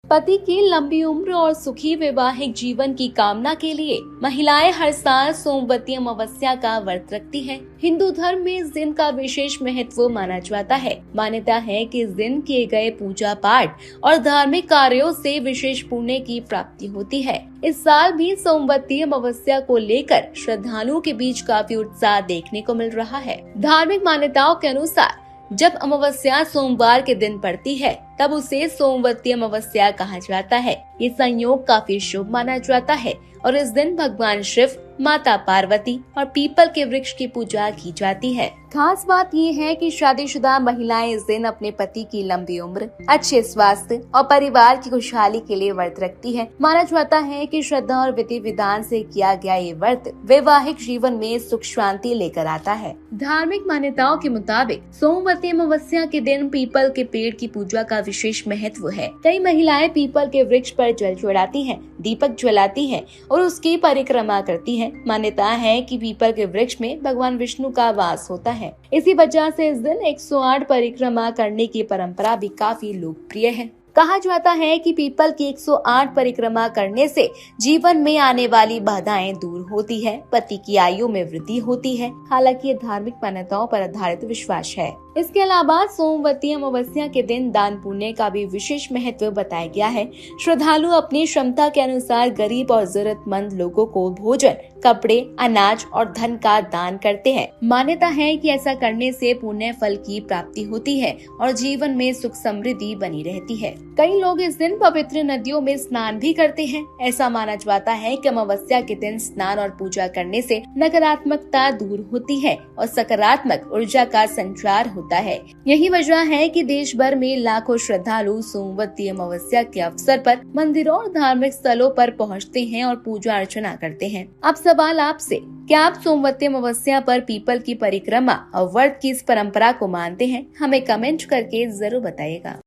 पति की लंबी उम्र और सुखी वैवाहिक जीवन की कामना के लिए महिलाएं हर साल सोमवती अमावस्या का व्रत रखती हैं। हिंदू धर्म में इस दिन का विशेष महत्व माना जाता है। मान्यता है कि इस दिन किए गए पूजा पाठ और धार्मिक कार्यों से विशेष पुण्य की प्राप्ति होती है। इस साल भी सोमवती अमावस्या को लेकर श्रद्धालुओं के बीच काफी उत्साह देखने को मिल रहा है। धार्मिक मान्यताओं के अनुसार जब अमावस्या सोमवार के दिन पड़ती है तब उसे सोमवती अमावस्या कहा जाता है। ये संयोग काफी शुभ माना जाता है और इस दिन भगवान शिव, माता पार्वती और पीपल के वृक्ष की पूजा की जाती है। खास बात ये है कि शादीशुदा महिलाएं इस दिन अपने पति की लंबी उम्र, अच्छे स्वास्थ्य और परिवार की खुशहाली के लिए व्रत रखती है। माना जाता है कि श्रद्धा और विधि विधान से किया गया ये व्रत वैवाहिक जीवन में सुख शांति लेकर आता है। धार्मिक मान्यताओं के मुताबिक सोमवती अमावस्या के दिन पीपल के पेड़ की पूजा का विशेष महत्व है। कई महिलाएं पीपल के वृक्ष पर जल चढ़ाती हैं, दीपक जलाती हैं और उसकी परिक्रमा करती हैं। मान्यता है कि पीपल के वृक्ष में भगवान विष्णु का वास होता है। इसी वजह से इस दिन 108 परिक्रमा करने की परंपरा भी काफी लोकप्रिय है। कहा जाता है कि पीपल की 108 परिक्रमा करने से जीवन में आने वाली बाधाएं दूर होती है, पति की आयु में वृद्धि होती है। हालांकि ये धार्मिक मान्यताओं पर आधारित विश्वास है। इसके अलावा सोमवती अमावस्या के दिन दान पुण्य का भी विशेष महत्व बताया गया है। श्रद्धालु अपनी क्षमता के अनुसार गरीब और जरूरतमंद लोगों को भोजन, कपड़े, अनाज और धन का दान करते हैं। मान्यता है कि ऐसा करने से पुण्य फल की प्राप्ति होती है और जीवन में सुख समृद्धि बनी रहती है। कई लोग इस दिन पवित्र नदियों में स्नान भी करते हैं। ऐसा माना जाता है कि अमावस्या के दिन स्नान और पूजा करने से नकारात्मकता दूर होती है और सकारात्मक ऊर्जा का संचार होता है। यही वजह है कि देश भर में लाखों श्रद्धालु सोमवती अमावस्या के अवसर पर मंदिरों और धार्मिक स्थलों पर पहुंचते हैं और पूजा अर्चना करते हैं। अब सवाल आपसे, क्या आप सोमवती अमावस्या पर पीपल की परिक्रमा और व्रत की इस परंपरा को मानते हैं? हमें कमेंट करके जरूर बताइएगा।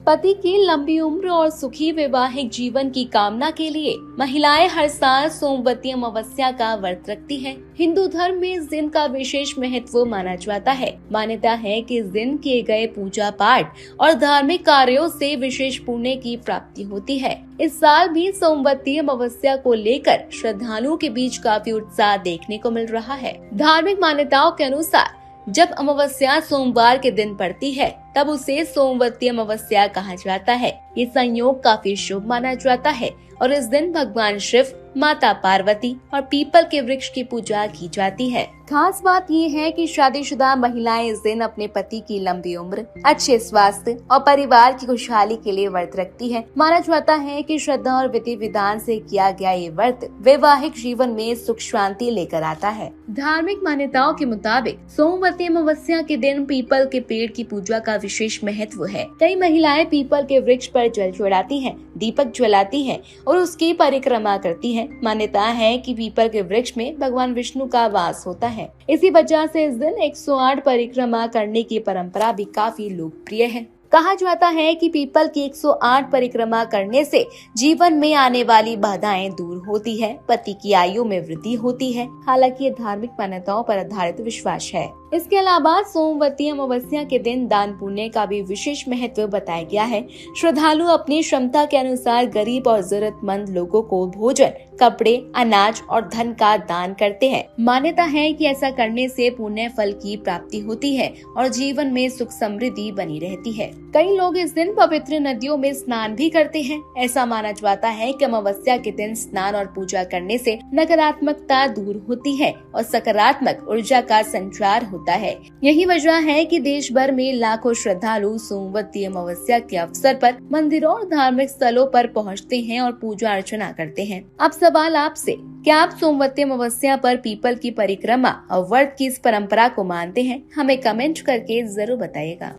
पति की लंबी उम्र और सुखी वैवाहिक जीवन की कामना के लिए महिलाएं हर साल सोमवती अमावस्या का व्रत रखती हैं। हिंदू धर्म में इस दिन का विशेष महत्व माना जाता है। मान्यता है कि इस दिन किए गए पूजा पाठ और धार्मिक कार्यों से विशेष पुण्य की प्राप्ति होती है। इस साल भी सोमवती अमावस्या को लेकर श्रद्धालुओं के बीच काफी उत्साह देखने को मिल रहा है। धार्मिक मान्यताओं के अनुसार जब अमावस्या सोमवार के दिन पड़ती है तब उसे सोमवती अमावस्या कहा जाता है। ये संयोग काफी शुभ माना जाता है और इस दिन भगवान शिव, माता पार्वती और पीपल के वृक्ष की पूजा की जाती है। खास बात ये है कि शादीशुदा महिलाएं इस दिन अपने पति की लंबी उम्र, अच्छे स्वास्थ्य और परिवार की खुशहाली के लिए व्रत रखती है। माना जाता है कि श्रद्धा और विधि विधान से किया गया ये व्रत वैवाहिक जीवन में सुख शांति लेकर आता है। धार्मिक मान्यताओं के मुताबिक सोमवती अमावस्या के दिन पीपल के पेड़ की पूजा का विशेष महत्व है। कई महिलाएं पीपल के वृक्ष पर जल चढ़ाती हैं, दीपक जलाती हैं और उसकी परिक्रमा करती हैं। मान्यता है कि पीपल के वृक्ष में भगवान विष्णु का वास होता है। इसी वजह से इस दिन 108 परिक्रमा करने की परंपरा भी काफी लोकप्रिय है। कहा जाता है कि पीपल की 108 परिक्रमा करने से जीवन में आने वाली बाधाएं दूर होती है, पति की आयु में वृद्धि होती है। हालांकि ये धार्मिक मान्यताओं पर आधारित विश्वास है। इसके अलावा सोमवती अमावस्या के दिन दान पुण्य का भी विशेष महत्व बताया गया है। श्रद्धालु अपनी क्षमता के अनुसार गरीब और जरूरतमंद लोगों को भोजन, कपड़े, अनाज और धन का दान करते हैं। मान्यता है कि ऐसा करने से पुण्य फल की प्राप्ति होती है और जीवन में सुख समृद्धि बनी रहती है। कई लोग इस दिन पवित्र नदियों में स्नान भी करते हैं। ऐसा माना जाता है कि अमावस्या के दिन स्नान और पूजा करने से नकारात्मकता दूर होती है और सकारात्मक ऊर्जा का संचार होता है। यही वजह है कि देश भर में लाखों श्रद्धालु सोमवती अमावस्या के अवसर पर मंदिरों और धार्मिक स्थलों पर पहुंचते हैं और पूजा अर्चना करते हैं। अब सवाल आपसे, क्या आप सोमवती अमावस्या पर पीपल की परिक्रमा और व्रत की इस परंपरा को मानते हैं? हमें कमेंट करके जरूर बताइएगा।